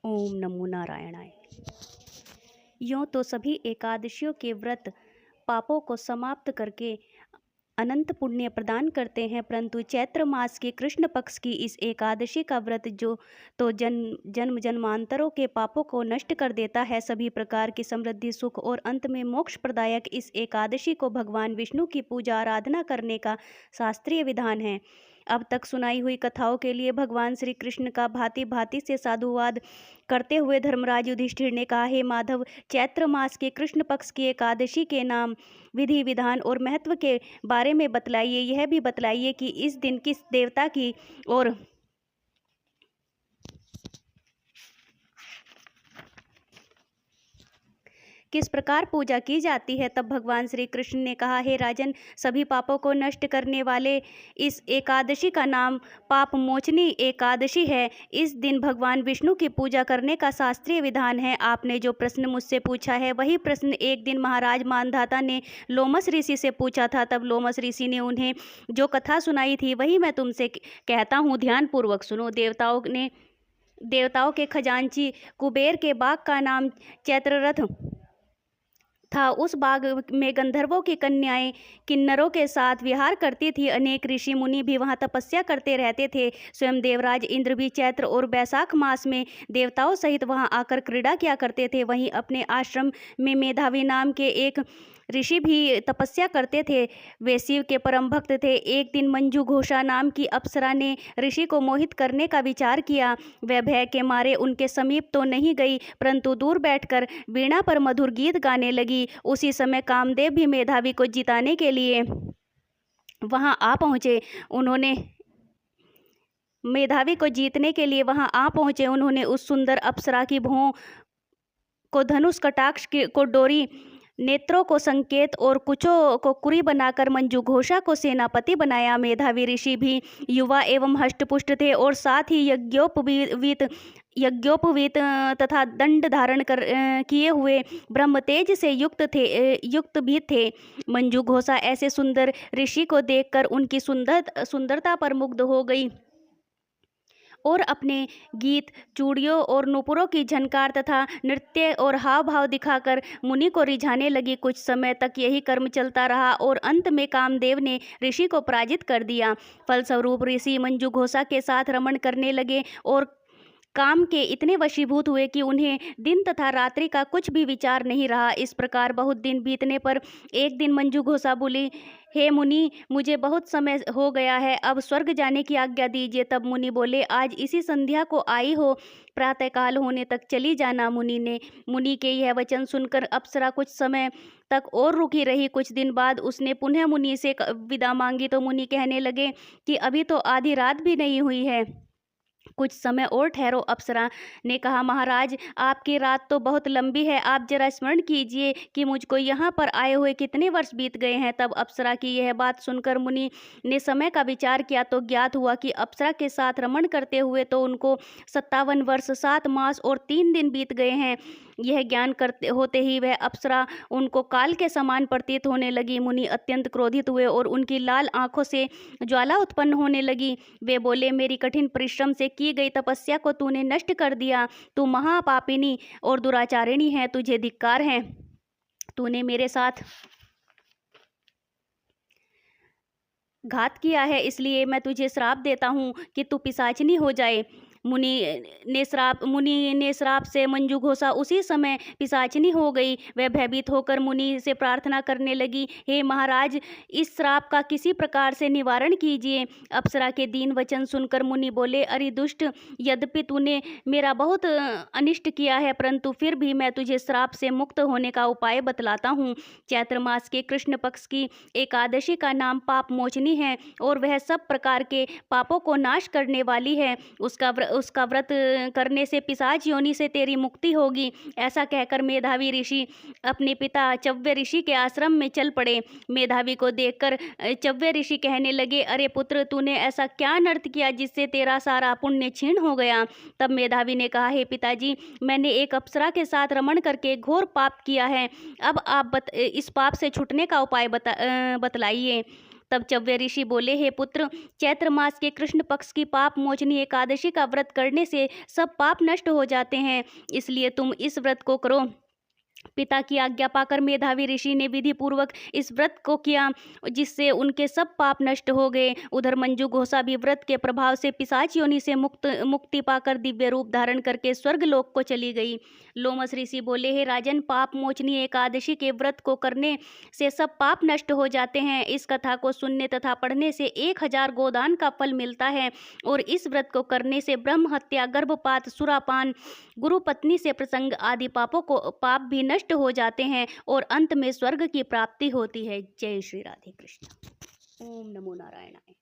ओम नमो नारायणाय। यूँ तो सभी एकादशियों के व्रत पापों को समाप्त करके अनंत पुण्य प्रदान करते हैं, परंतु चैत्र मास के कृष्ण पक्ष की इस एकादशी का व्रत जो तो जन्म जन्मांतरों के पापों को नष्ट कर देता है। सभी प्रकार की समृद्धि, सुख और अंत में मोक्ष प्रदायक इस एकादशी को भगवान विष्णु की पूजा आराधना करने का शास्त्रीय विधान है। अब तक सुनाई हुई कथाओं के लिए भगवान श्री कृष्ण का भांति भांति से साधुवाद करते हुए धर्मराज युधिष्ठिर ने कहा, हे माधव, चैत्र मास के कृष्ण पक्ष की एकादशी के नाम, विधि विधान और महत्व के बारे में बतलाइए। यह भी बतलाइए कि इस दिन किस देवता की और किस प्रकार पूजा की जाती है। तब भगवान श्री कृष्ण ने कहा, हे राजन, सभी पापों को नष्ट करने वाले इस एकादशी का नाम पाप मोचनी एकादशी है। इस दिन भगवान विष्णु की पूजा करने का शास्त्रीय विधान है। आपने जो प्रश्न मुझसे पूछा है, वही प्रश्न एक दिन महाराज मानधाता ने लोमस ऋषि से पूछा था। तब लोमस ऋषि ने उन्हें जो कथा सुनाई थी, वही मैं तुमसे कहता हूँ, ध्यानपूर्वक सुनो। देवताओं के खजांची कुबेर के बाग का नाम चैत्ररथ था। उस बाग में गंधर्वों की कन्याएं किन्नरों के साथ विहार करती थी। अनेक ऋषि मुनि भी वहां तपस्या करते रहते थे। स्वयं देवराज इंद्र भी चैत्र और बैसाख मास में देवताओं सहित वहां आकर क्रीड़ा किया करते थे। वहीं अपने आश्रम में मेधावी नाम के एक ऋषि भी तपस्या करते थे। वे शिव के परम भक्त थे। एक दिन मंजू घोषा नाम की अप्सरा ने ऋषि को मोहित करने का विचार किया। वह भय के मारे उनके समीप तो नहीं गई, परंतु दूर बैठकर वीणा पर मधुर गीत गाने लगी। उसी समय कामदेव भी मेधावी को जिताने के लिए वहां आ पहुंचे। उन्होंने उस सुंदर अप्सरा की भौं को धनुष, कटाक्ष को डोरी, नेत्रों को संकेत और कुचों को कुरी बनाकर मंजू घोषा को सेनापति बनाया। मेधावी ऋषि भी युवा एवं हष्टपुष्ट थे और साथ ही यज्ञोपवीत तथा दंड धारण किए हुए ब्रह्म तेज से युक्त भी थे। मंजू घोषा ऐसे सुंदर ऋषि को देखकर उनकी सुंदरता पर मुग्ध हो गई और अपने गीत, चूड़ियों और नूपुरों की झनकार तथा नृत्य और हाव भाव दिखाकर मुनि को रिझाने लगी। कुछ समय तक यही कर्म चलता रहा और अंत में कामदेव ने ऋषि को पराजित कर दिया। फलस्वरूप ऋषि मंजू घोषा के साथ रमण करने लगे और काम के इतने वशीभूत हुए कि उन्हें दिन तथा रात्रि का कुछ भी विचार नहीं रहा। इस प्रकार बहुत दिन बीतने पर एक दिन मंजू घोषा बोली, हे मुनि, मुझे बहुत समय हो गया है, अब स्वर्ग जाने की आज्ञा दीजिए। तब मुनि बोले, आज इसी संध्या को आई हो, प्रातःकाल होने तक चली जाना। मुनि के यह वचन सुनकर अप्सरा कुछ समय तक और रुकी रही। कुछ दिन बाद उसने पुनः मुनि से विदा मांगी तो मुनि कहने लगे कि अभी तो आधी रात भी नहीं हुई है, कुछ समय और ठहरो। अप्सरा ने कहा, महाराज, आपकी रात तो बहुत लंबी है, आप जरा स्मरण कीजिए कि मुझको यहाँ पर आए हुए कितने वर्ष बीत गए हैं। तब अप्सरा की यह बात सुनकर मुनि ने समय का विचार किया तो ज्ञात हुआ कि अप्सरा के साथ रमण करते हुए तो उनको 57 वर्ष 7 मास और 3 दिन बीत गए हैं। यह ज्ञान करते होते ही वह अप्सरा उनको काल के समान प्रतीत होने लगी। मुनि अत्यंत क्रोधित हुए और उनकी लाल आंखों से ज्वाला उत्पन्न होने लगी। वे बोले, मेरी कठिन परिश्रम से की गई तपस्या को तूने नष्ट कर दिया। तू महापापिनी और दुराचारिणी है, तुझे धिक्कार है। तूने मेरे साथ घात किया है, इसलिए मैं तुझे श्राप देता हूँ कि तू पिशाचिनी हो जाए। मुनि ने श्राप से मंजू घोषा उसी समय पिशाचिनी हो गई। वह भयभीत होकर मुनि से प्रार्थना करने लगी, हे महाराज, इस श्राप का किसी प्रकार से निवारण कीजिए। अप्सरा के दीन वचन सुनकर मुनि बोले, अरे दुष्ट, यद्यपि तूने मेरा बहुत अनिष्ट किया है, परंतु फिर भी मैं तुझे श्राप से मुक्त होने का उपाय बतलाता हूँ। चैत्र मास के कृष्ण पक्ष की एकादशी का नाम पाप मोचनी है और वह सब प्रकार के पापों को नाश करने वाली है। उसका व्रत करने से पिशाच योनि से तेरी मुक्ति होगी। ऐसा कहकर मेधावी ऋषि अपने पिता चव्य ऋषि के आश्रम में चल पड़े। मेधावी को देखकर चव्य ऋषि कहने लगे, अरे पुत्र, तूने ऐसा क्या अनर्थ किया जिससे तेरा सारा पुण्य क्षीण हो गया। तब मेधावी ने कहा, हे पिताजी, मैंने एक अप्सरा के साथ रमण करके घोर पाप किया है। अब आप इस पाप से छूटने का उपाय बतलाइए। तब चव्य ऋषि बोले, हे पुत्र, चैत्र मास के कृष्ण पक्ष की पाप मोचनी एकादशी का व्रत करने से सब पाप नष्ट हो जाते हैं, इसलिए तुम इस व्रत को करो। पिता की आज्ञा पाकर मेधावी ऋषि ने विधि पूर्वक इस व्रत को किया, जिससे उनके सब पाप नष्ट हो गए। उधर मंजू घोषा भी व्रत के प्रभाव से पिशाच योनि से मुक्ति पाकर दिव्य रूप धारण करके स्वर्ग लोक को चली गई। लोमस ऋषि बोले, हे राजन, पाप मोचनी एकादशी के व्रत को करने से सब पाप नष्ट हो जाते हैं। इस कथा को सुनने तथा पढ़ने से 1000 गोदान का फल मिलता है और इस व्रत को करने से ब्रह्म हत्या, गर्भपात, सुरापान, गुरु पत्नी से प्रसंग आदि पाप भी नष्ट हो जाते हैं और अंत में स्वर्ग की प्राप्ति होती है। जय श्री राधे कृष्ण। ओम नमो नारायणाय।